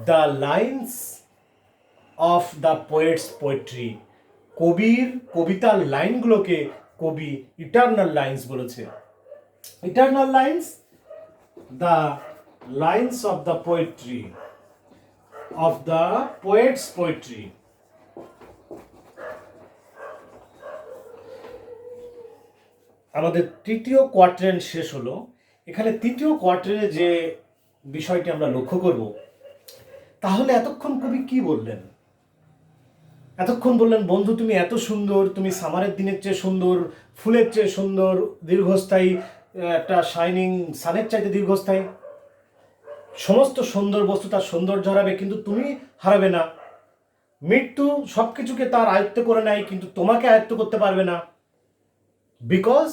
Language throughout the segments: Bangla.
The lines of the poets poetry. কবির কবিতার লাইনগুলোকে কবি ইটার্নাল লাইন্স বলেছে। Eternal lines, the lines of the poetry, of the poets poetry. আমাদের তৃতীয় কোয়ার্টারেন্ট শেষ হলো। এখানে তৃতীয় কোয়ার্টারে যে বিষয়টি আমরা লক্ষ্য করব, তাহলে এতক্ষণ কবি কি বললেন? এতক্ষণ বললেন, বন্ধু তুমি এত সুন্দর, তুমি সামারের দিনের চেয়ে সুন্দর, ফুলের চেয়ে সুন্দর, দীর্ঘস্থায়ী, একটা শাইনিং সানের চাইতে দীর্ঘস্থায়ী। সমস্ত সুন্দর বস্তু তার সৌন্দর্য হারাবে, কিন্তু তুমি হারাবে না। মৃত্যু সব কিছুকে তার আয়ত্ত করে নেয়, কিন্তু তোমাকে আয়ত্ত করতে পারবে না। Because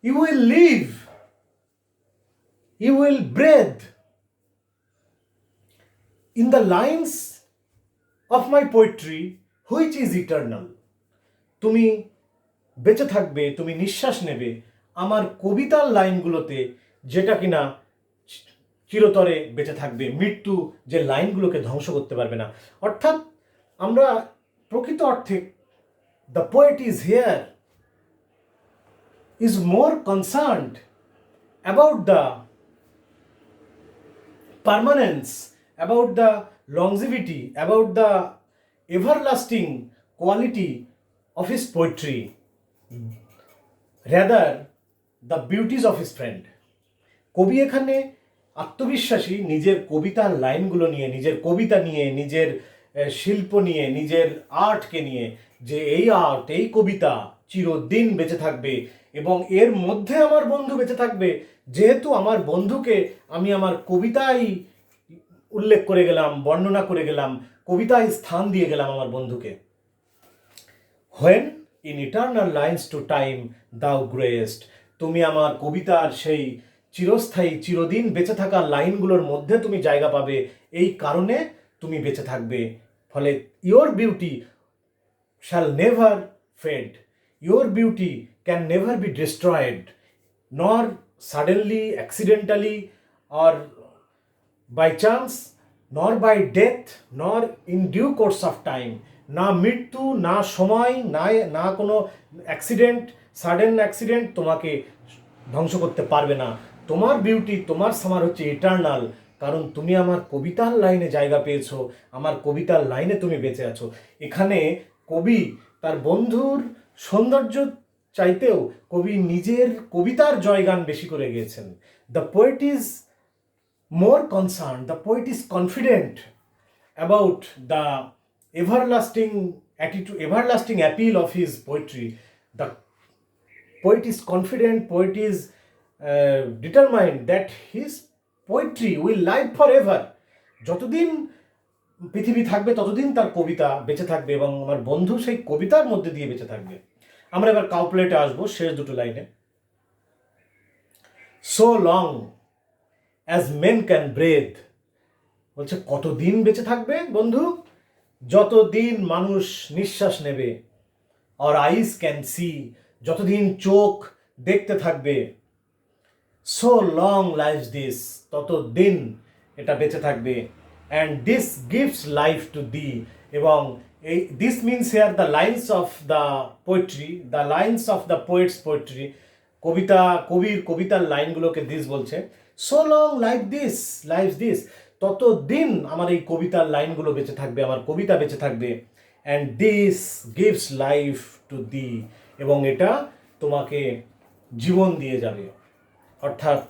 you will live, you will breathe in the lines of my poetry which is eternal. তুমি বেঁচে থাকবে, তুমি নিঃশ্বাস নেবে আমার কবিতার লাইনগুলোতে, যেটা কিনা চিরতরে বেঁচে থাকবে। মৃত্যু যে লাইনগুলোকে ধ্বংস করতে পারবে না। অর্থাৎ আমরা প্রকৃত অর্থে the poet is here is more concerned about the permanence, about the longevity, about the everlasting quality of his poetry, rather the beauties of his friend. কবি এখানে আত্মবিশ্বাসী নিজের কবিতার লাইনগুলো নিয়ে, নিজের কবিতা নিয়ে, নিজের শিল্প নিয়ে, নিজের আর্টকে নিয়ে, যে এই আর্ট, এই কবিতা চিরদিন বেঁচে থাকবে এবং এর মধ্যে আমার বন্ধু বেঁচে থাকবে। যেহেতু আমার বন্ধুকে আমি আমার কবিতায় উল্লেখ করে গেলাম, বর্ণনা করে গেলাম, কবিতায় স্থান দিয়ে গেলাম আমার বন্ধুকে। When in eternal lines to time thou grow'st, তুমি আমার কবিতার সেই চিরস্থায়ী, চিরদিন বেঁচে থাকা লাইনগুলোর মধ্যে তুমি জায়গা পাবে, এই কারণে তুমি বেঁচে থাকবে। ফলে your beauty shall never fade, your beauty can never be destroyed, nor suddenly, accidentally, or by chance, nor by death, nor in due course of time. না মৃত্যু, না সময়, না কোনো অ্যাক্সিডেন্ট, সাডেন অ্যাক্সিডেন্ট তোমাকে ধ্বংস করতে পারবে না। তোমার বিউটি, তোমার সামার হচ্ছে ইটার্নাল, কারণ তুমি আমার কবিতার লাইনে জায়গা পেয়েছো, আমার কবিতার লাইনে তুমি বেঁচে আছো। এখানে কবি তার বন্ধুর সৌন্দর্য চাইতেও কবি নিজের কবিতার জয়গান বেশি করে গিয়েছেন। The poet is more concerned, the poet is confident about the everlasting attitude, everlasting appeal of his poetry. The poet is confident, poet is determined that his poetry will live forever. যতদিন পৃথিবী থাকবে ততদিন তার কবিতা বেঁচে থাকবে এবং আমার বন্ধু সেই কবিতার মধ্যে দিয়ে বেঁচে থাকবে। আমরা এবার কাউপ্লেটে আসবো, শেষ দুটো লাইনে। So long as men can breadth, বলছে কতদিন বেঁচে থাকবে বন্ধু? যতদিন মানুষ নিঃশ্বাস নেবে। আর আইস ক্যান সি, যতদিন চোখ দেখতে থাকবে। সো লং লাইফ দিস, ততদিন এটা বেঁচে থাকবে। And this gives life to the, এবং এই this means here the lines of the poetry, the lines of the poets poetry. কবির কবিতার লাইনগুলোকে দিস বলছে। সো লং লাইফ দিস, ততদিন আমার এই কবিতার লাইনগুলো বেঁচে থাকবে, আমার কবিতা বেঁচে থাকবে। And this gives life to the, এবং এটা তোমাকে জীবন দিয়ে যাবে। অর্থাৎ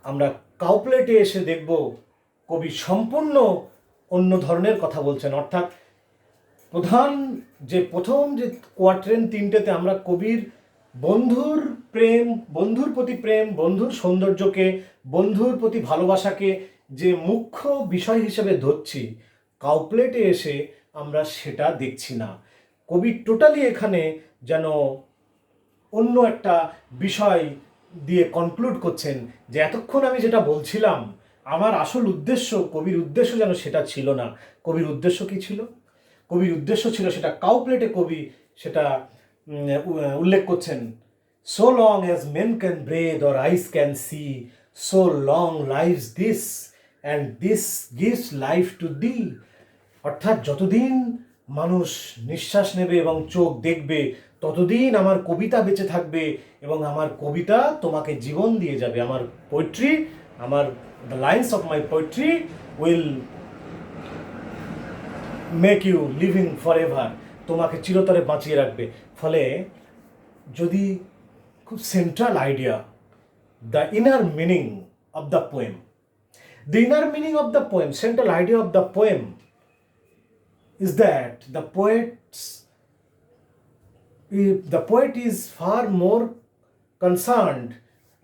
আমরা কাউপ্লেটে এসে দেখব কবি সম্পূর্ণ অন্য ধরনের কথা বলছেন। অর্থাৎ প্রথম যে কোয়ার্টারেন্ট তিনটেতে আমরা কবির বন্ধুর প্রেম, বন্ধুর প্রতি প্রেম, বন্ধুর সৌন্দর্যকে, বন্ধুর প্রতি ভালোবাসাকে যে মুখ্য বিষয় হিসেবে ধরছি, কাউপ্লেটে এসে আমরা সেটা দেখছি না। কবি টোটালি এখানে যেন অন্য একটা বিষয় দিয়ে কনক্লুড করছেন যে এতক্ষণ আমি যেটা বলছিলাম আমার আসল উদ্দেশ্য, কবির উদ্দেশ্য যেন সেটা ছিল না। কবির উদ্দেশ্য কি ছিল? কবির উদ্দেশ্য ছিল সেটা কাউপ্লেটে কবি সেটা উল্লেখ করছেন। So long as men can breathe or eyes can see, so long lives this and this gives life to thee. অর্থাৎ যতদিন মানুষ নিঃশ্বাস নেবে এবং চোখ দেখবে, ততদিন আমার কবিতা বেঁচে থাকবে এবং আমার কবিতা তোমাকে জীবন দিয়ে যাবে। আমার পোয়েট্রি, আমার the lines of my poetry will make you living for ever, তোমাকে চিরতরে বাঁচিয়ে রাখবে। ফলে যদি খুব central idea, the inner meaning of the poem, the inner meaning of the poem, central idea of the poem is that the poet is far more concerned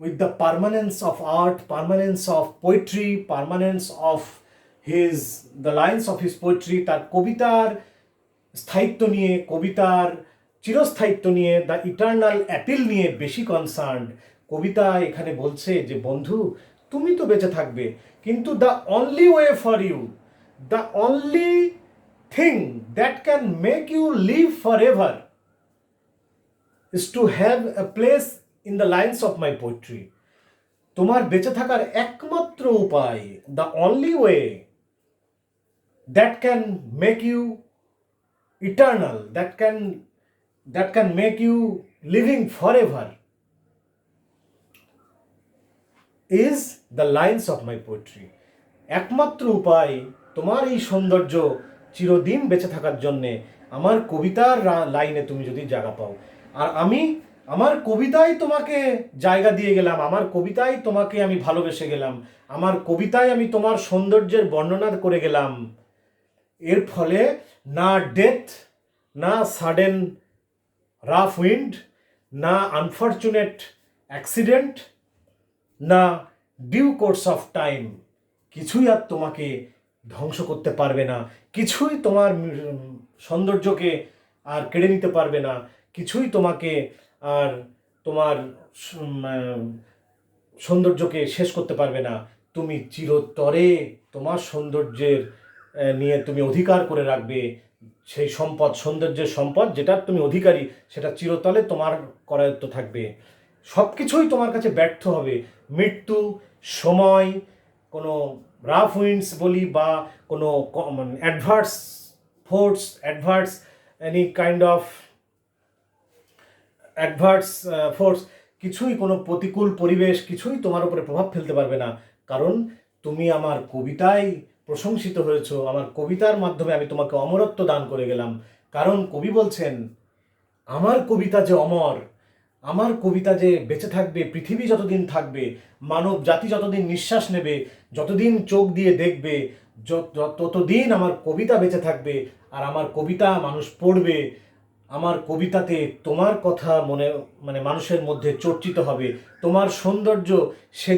with the permanence of art, permanence of poetry, permanence of the lines of his poetry, তার কবিতার স্থায়িত্ব নিয়ে, কবিতার চিরস্থায়িত্ব নিয়ে, দ্য ইটার্নাল অ্যাপিল নিয়ে বেশি কনসার্নড। কবিতা এখানে বলছে যে বন্ধু তুমি তো বেঁচে থাকবে, কিন্তু the only way for you, the only thing that can make you live for ever is to have a place in the lines of my poetry. তোমার বেঁচে থাকার একমাত্র উপায়, the only way that can make you eternal, that can make you living forever is the lines of my poetry. একমাত্র উপায় তোমার এই সৌন্দর্য চিরদিন বেঁচে থাকার জন্যে আমার কবিতার লাইনে তুমি যদি জায়গা পাও। আর আমি আমার কবিতায় তোমাকে জায়গা দিয়ে গেলাম, আমার কবিতায় তোমাকে আমি ভালোবেসে গেলাম, আমার কবিতায় আমি তোমার সৌন্দর্যের বর্ণনা করে গেলাম। এর ফলে না ডেথ, না সাডেন রাফ উইন্ড, না আনফর্চুনেট অ্যাক্সিডেন্ট, না ডিউ কোর্স অফ টাইম, কিছুই আর তোমাকে ধ্বংস করতে পারবে না, কিছুই তোমার সৌন্দর্যকে আর কেড়ে নিতে পারবে না, কিছুই তোমাকে আর তোমার সৌন্দর্যকে শেষ করতে পারবে না। তুমি চিরতরে তোমার সৌন্দর্যের নিয়ে তুমি অধিকার করে রাখবে। সেই সম্পদ, সৌন্দর্যের সম্পদ যেটার তুমি অধিকারী, সেটা চিরতরে তোমার করায়ত্ত থাকবে। সব কিছুই তোমার কাছে ব্যর্থ হবে, মৃত্যু, সময়, কোনো রাফ উইন্ডস বলি বা কোনো adverse force, any kind of force, কিছুই, কোনো প্রতিকূল পরিবেশ কিছুই তোমার উপরে প্রভাব ফেলতে পারবে না। কারণ তুমি আমার কবিতায় প্রশংসিত হয়েছো, আমার কবিতার মাধ্যমে আমি তোমাকে অমরত্ব দান করে গেলাম। কারণ কবি বলছেন আমার কবিতা যে অমর, আমার কবিতা যে বেঁচে থাকবে পৃথিবী যতদিন থাকবে, মানব জাতি যতদিন নিঃশ্বাস নেবে, যতদিন চোখ দিয়ে দেখবে, ততদিন আমার কবিতা বেঁচে থাকবে। আর আমার কবিতা মানুষ পড়বে, আমার কবিতাতে তোমার কথা মানুষের মধ্যে চর্চিত হবে, তোমার সৌন্দর্য সে